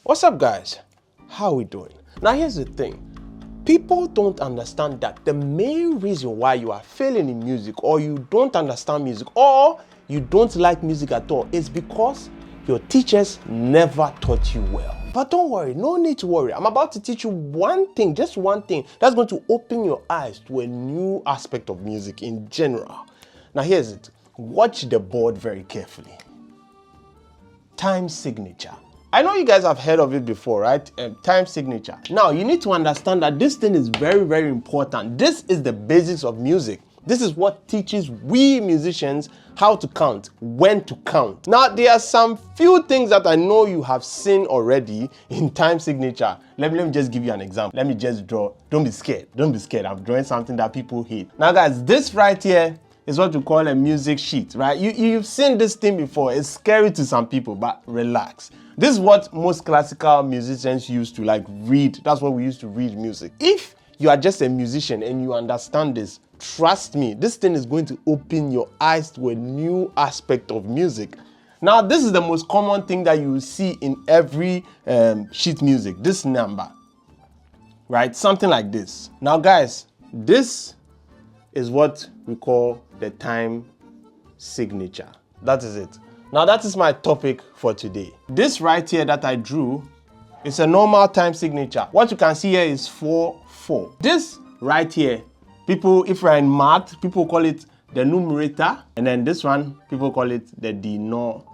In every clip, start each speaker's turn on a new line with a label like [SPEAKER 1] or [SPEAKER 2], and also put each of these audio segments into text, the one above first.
[SPEAKER 1] What's up, guys? How we doing? Now here's the thing. People don't understand that the main reason why you are failing in music, or you don't understand music, or you don't like music at all is because your teachers never taught you well. But don't worry, no need to worry. I'm about to teach you one thing, just one thing, that's going to open your eyes to a new aspect of music in general. Now here's it. Watch the board very carefully. Time signature. I know you guys have heard of it before, right? Time signature. Now, you need to understand that this thing is very, very important. This is the basics of music. This is what teaches we musicians how to count, when to count. Now, there are some few things that I know you have seen already in time signature. Let me just give you an example. Let me just draw. Don't be scared. Don't be scared. I'm drawing something that people hate. Now, guys, this right here is what we call a music sheet, right? You've seen this thing before. It's scary to some people, but relax. This is what most classical musicians used to read. That's what we used to read music. If you are just a musician and you understand this, trust me, this thing is going to open your eyes to a new aspect of music. Now, this is the most common thing that you will see in every sheet music, this number, right? Something like this. Now, guys, this is what we call the time signature. That is it. Now, that is my topic for today. This right here that I drew is a normal time signature. What you can see here is 4/4. This right here, people, if you're in math, people call it the numerator, and then this one, people call it the denominator,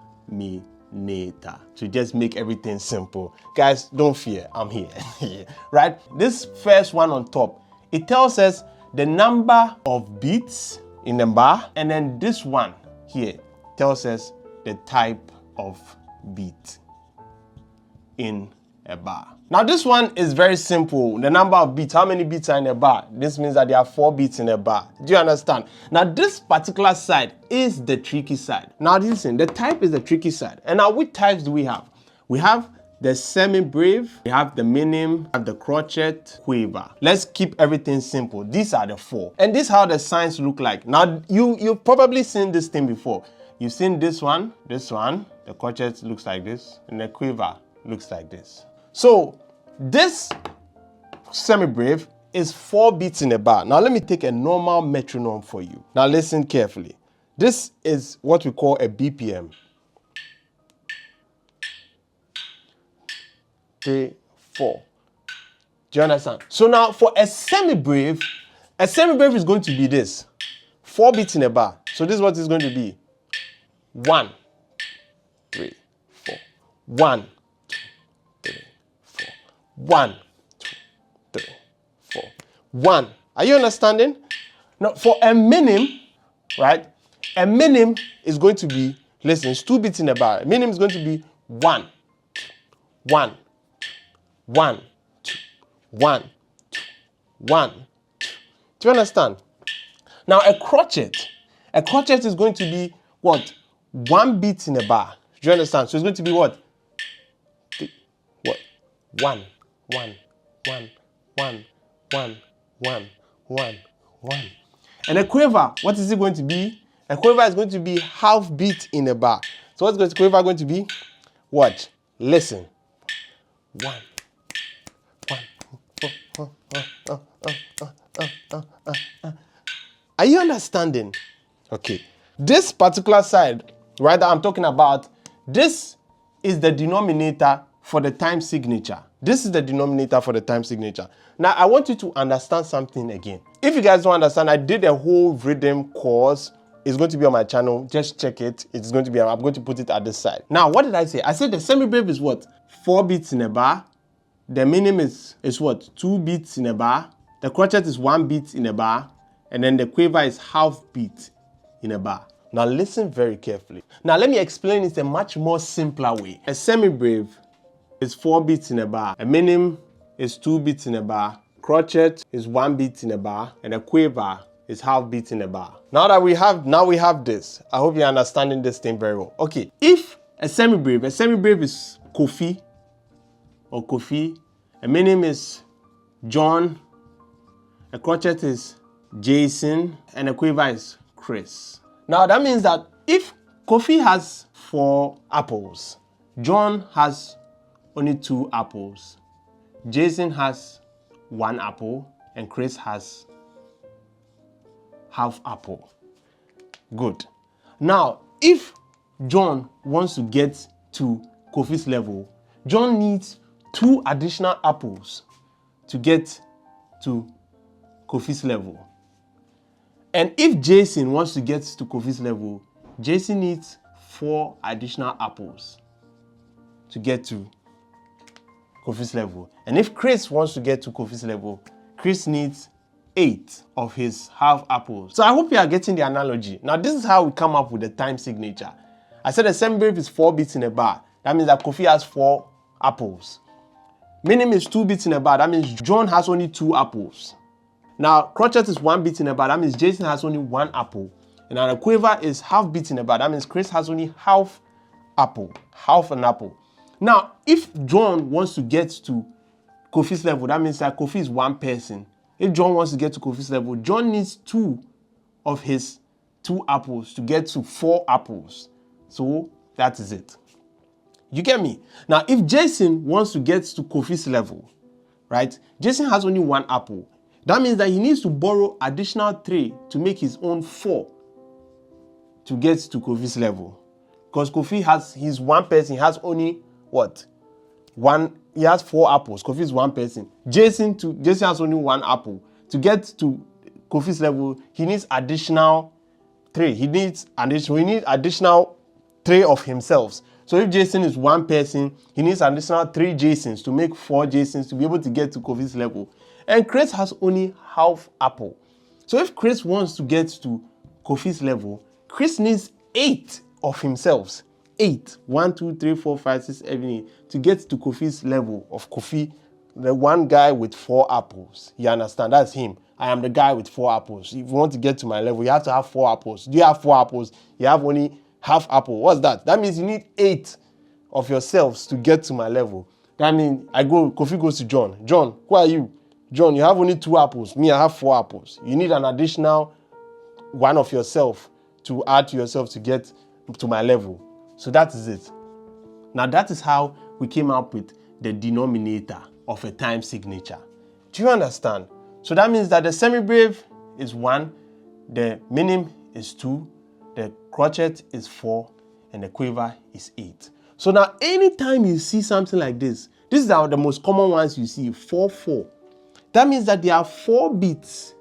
[SPEAKER 1] to just make everything simple. Guys, don't fear, I'm here. Right? This first one on top, it tells us the number of beats in a bar, and then this one here tells us the type of beat in a bar. Now, this one is very simple. The number of beats, how many beats are in a bar? This means that there are 4 beats in a bar. Do you understand? Now, this particular side is the tricky side. Now, listen, the type is the tricky side. And now, which types do we have? We have the semi-breve, we have the minim, we have the crotchet, quaver. Let's keep everything simple. These are the 4. And this is how the signs look like. Now, you've probably seen this thing before. You've seen this one, the crotchet looks like this, and the quiver looks like this. So this semi-breve is 4 beats in a bar. Now let me take a normal metronome for you. Now listen carefully. This is what we call a BPM. 3, 4. Do you understand? So now for a semi-breve is going to be this. 4 beats in a bar. So this is what it's going to be. 1, 3, 4. 1, 2, 3, 4. 1, 2, 3, 4. 1. Are you understanding? Now, for a minim, right? A minim is going to be, listen, it's 2 beats in a bar. A minim is going to be 1, 1, 1, 2, 1, 1. Do you understand? Now, a crotchet is going to be what? 1 beat in a bar. Do you understand? So it's going to be what? 1, 1, 1, 1, 1, 1, 1, 1. And a quaver, what is it going to be? A quaver is going to be half beat in a bar. So what's the quaver going to be? What? Listen. 1, 1. Are you understanding? Okay. This particular side, right, that I'm talking about, this is the denominator for the time signature. This is the denominator for the time signature. Now, I want you to understand something again. If you guys don't understand, I did a whole rhythm course. It's going to be on my channel. Just check it. It's going to be, I'm going to put it at this side. Now, what did I say? I said the semi-breve is what? 4 beats in a bar. The minim is what? 2 beats in a bar. The crotchet is 1 beat in a bar. And then the quaver is half beat in a bar. Now listen very carefully. Now let me explain it a much more simpler way. A semi-breve is 4 beats in a bar. A minim is 2 beats in a bar. Crotchet is 1 beat in a bar. And a quaver is half beat in a bar. Now we have this. I hope you're understanding this thing very well. Okay, if a semi-breve is Kofi or Kofi. A minim is John. A crotchet is Jason. And a quaver is Chris. Now that means that if Kofi has 4 apples, John has only 2 apples. Jason has 1 apple and Chris has half apple. Good. Now, if John wants to get to Kofi's level, John needs 2 additional apples to get to Kofi's level. And if Jason wants to get to Kofi's level, Jason needs 4 additional apples to get to Kofi's level. And if Chris wants to get to Kofi's level, Chris needs 8 of his half apples. So I hope you are getting the analogy. Now this is how we come up with the time signature. I said the semibreve is 4 beats in a bar. That means that Kofi has 4 apples. Minim is 2 beats in a bar. That means John has only 2 apples. Now crotchet is 1 beat in a bar. That means Jason has only 1 apple. And now the quiver is half beat in a bar. That means Chris has only half apple. Half an apple. Now if John wants to get to Kofi's level, that means that Kofi is 1 person. If John wants to get to Kofi's level, John needs 2 of his 2 apples to get to 4 apples. So that is it. You get me? Now, if Jason wants to get to Kofi's level, right? Jason has only 1 apple. That means that he needs to borrow additional 3 to make his own 4 to get to Kofi's level. Because Kofi he's 1 person, he has only what? He has 4 apples. Kofi is 1 person. Jason has only 1 apple. To get to Kofi's level, he needs additional 3. He needs additional 3 of himself. So if Jason is 1 person, he needs additional 3 Jasons to make 4 Jasons to be able to get to Kofi's level. And Chris has only half apple. So if Chris wants to get to Kofi's level, Chris needs 8 of himself. 8. 1, 2, 3, 4, 5, 6, 7, 8 to get to Kofi's level of Kofi, the one guy with 4 apples. You understand? That's him. I am the guy with 4 apples. If you want to get to my level, you have to have 4 apples. Do you have 4 apples? You have only half apple. What's that? That means you need 8 of yourselves to get to my level. That means Kofi goes to John. John, who are you? John, you have only 2 apples. Me, I have 4 apples. You need an additional 1 of yourself to add to yourself to get to my level. So that is it. Now that is how we came up with the denominator of a time signature. Do you understand? So that means that the semibreve is 1, the minim is 2, the crotchet is 4, and the quiver is 8. So now anytime you see something like this, these are the most common ones you see, 4, 4. That means that there are 4 beats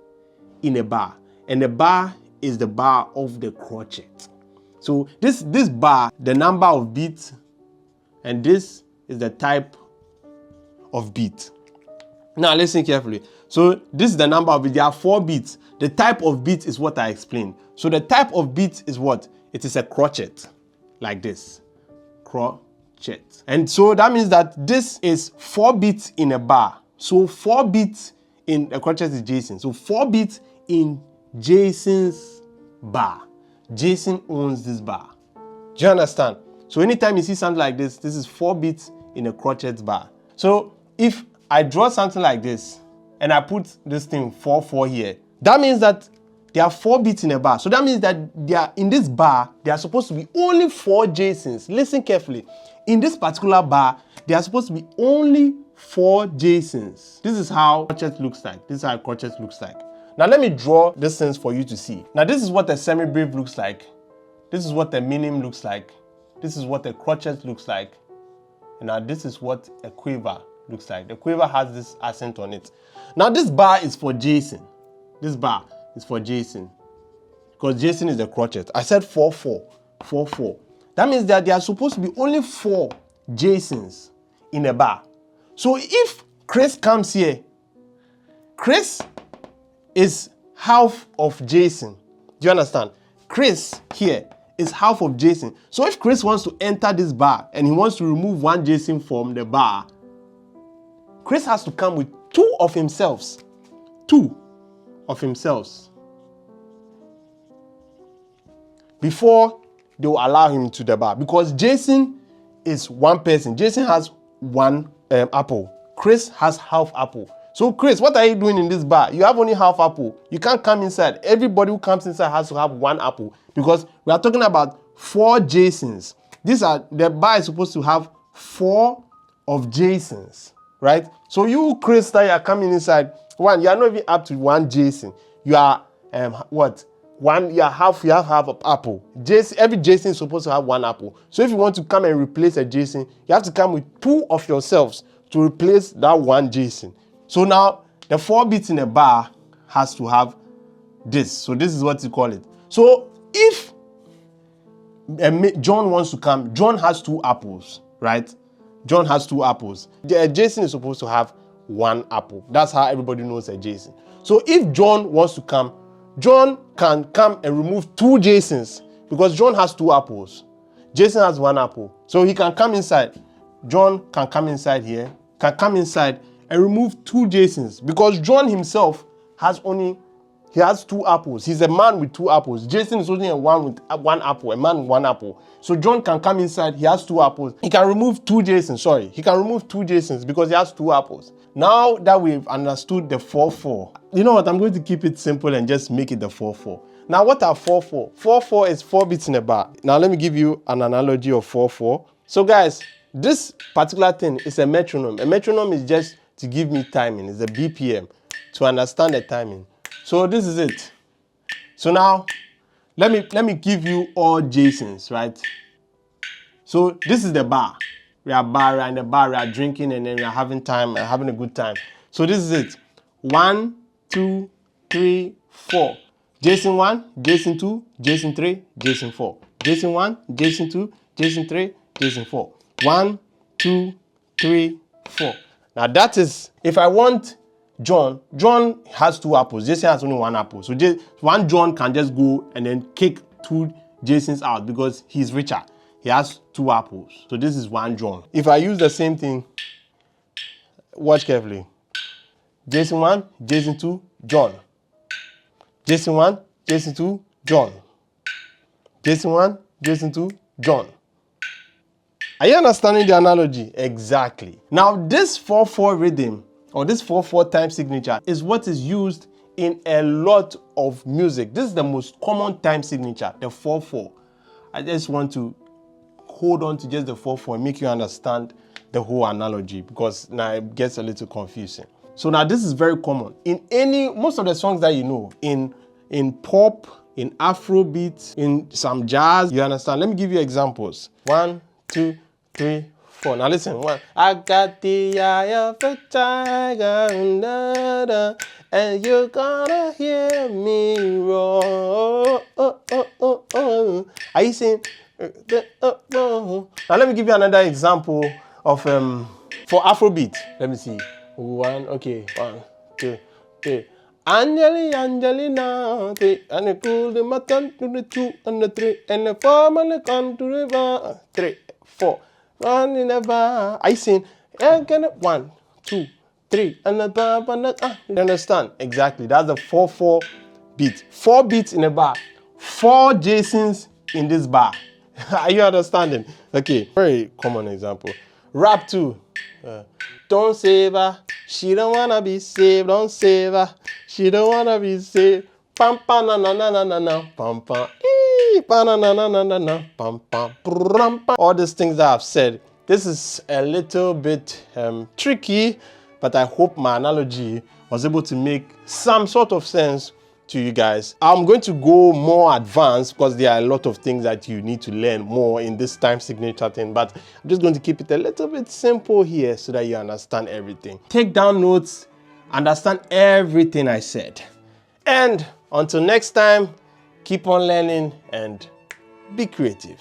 [SPEAKER 1] in a bar, and the bar is the bar of the crotchet. So this bar, the number of beats, and this is the type of beat. Now listen carefully. So this is the number of beats. There are 4 beats. The type of beat is what I explained. So the type of beat is what? It is a crotchet, like this. Crotchet. And so that means that this is 4 beats in a bar. So 4 beats in a crotchet is Jason. So 4 beats in Jason's bar. Jason owns this bar. Do you understand? So anytime you see something like this, this is 4 beats in a crotchet bar. So if I draw something like this and I put this thing 4, 4 here, that means that there are 4 beats in a bar. So that means that in this bar, there are supposed to be only 4 Jasons. Listen carefully. In this particular bar, there are supposed to be only 4 Jasons. This is how crotchet looks like. This is how crotchet looks like. Now let me draw this things for you to see. Now this is what a semibreve looks like. This is what a minim looks like. This is what a crotchet looks like. And now this is what a quiver looks like. The quiver has this accent on it. Now this bar is for Jason. This bar is for Jason. Because Jason is the crotchet. I said 4, 4. 4, 4. That means that there are supposed to be only 4 Jasons in a bar. So if Chris comes here, Chris is half of Jason. Do you understand? Chris here is half of Jason. So if Chris wants to enter this bar and he wants to remove 1 Jason from the bar, Chris has to come with 2 of himself. 2 of himself. Before they will allow him to the bar. Because Jason is 1 person. Jason has 1 apple. Chris has half apple. So Chris, what are you doing in this bar? You have only half apple. You can't come inside. Everybody who comes inside has to have 1 apple. Because we are talking about 4 Jasons. The bar is supposed to have 4 of JSONs, right? So you, Chris, that you are coming inside, one, you are not even up to one JSON. You are what? One, you have half an apple. JSON, every JSON is supposed to have one apple. So if you want to come and replace a JSON, you have to come with 2 of yourselves to replace that one JSON. So now the 4 bits in a bar has to have this. So this is what you call it. So if John wants to come, John has 2 apples, right? John has 2 apples. The JSON is supposed to have 1 apple. That's how everybody knows a JSON. So if John wants to come, John can come and remove 2 JSONs because John has 2 apples. Jason has 1 apple. So he can come inside. John can come inside here, can come inside and remove 2 JSONs because John himself has 2 apples. He's a man with 2 apples. Jason is only a one with 1 apple, a man with 1 apple. So John can come inside, he has 2 apples. He can remove 2 JSONs, sorry. He can remove 2 JSONs because he has 2 apples. Now that we've understood the 4-4, you know what, I'm going to keep it simple and just make it the 4-4. Now what are 4-4? 4-4 is 4 bits in a bar. Now let me give you an analogy of 4-4. So guys, this particular thing is a metronome. A metronome is just to give me timing. It's a BPM to understand the timing. So this is it. So now let me give you all JSONs, right? So this is the bar. We are in the bar, we are drinking, and then we are having time, having a good time. So this is it. 1, 2, 3, 4. JSON 1, JSON 2, JSON 3, JSON 4. JSON 1, JSON 2, JSON 3, JSON 4. 1, 2, 3, 4. Now that is, if I want John has 2 apples. Jason has only 1 apple. So one John can just go and then kick 2 Jasons out because he's richer. He has 2 apples. So this is 1 John. If I use the same thing, watch carefully. Jason 1, Jason 2, John. Jason 1, Jason 2, John. Jason 1, Jason 2, John. Are you understanding the analogy? Exactly. Now this 4-4 rhythm or this 4-4 time signature is what is used in a lot of music. This is the most common time signature, the 4-4. I just want to hold on to just the 4-4 and make you understand the whole analogy because now it gets a little confusing. So now this is very common in most of the songs that you know, in pop, in Afrobeat, in some jazz, you understand. Let me give you examples. 1, 2, 3, 4. Now listen. 1. I got the eye of a tiger, and you're gonna hear me roar. Are you saying? Now let me give you another example of for Afrobeat. Let me see. 1, 2, 3. Angelina, 3, and the cool the mutton to the 2 and the 3 and the 4 and the come to the bar. 3, 4. Run in the bar. I sing. 1, 2, 3 and the bar and the You understand? Exactly. That's the 4-4 beat. 4 beats in a bar. 4 JSONs in this bar. Are you understanding? Okay, very common example. Rap 2. Don't save her. She don't wanna be saved. Don't save her. She don't wanna be saved. Pam pam na na na na na na pam pam. Pa na na na na na na pam pam. All these things that I've said. This is a little bit tricky, but I hope my analogy was able to make some sort of sense to you guys. I'm going to go more advanced because there are a lot of things that you need to learn more in this time signature thing, but I'm just going to keep it a little bit simple here so that you understand everything. Take down notes, understand everything I said. And until next time, keep on learning and be creative.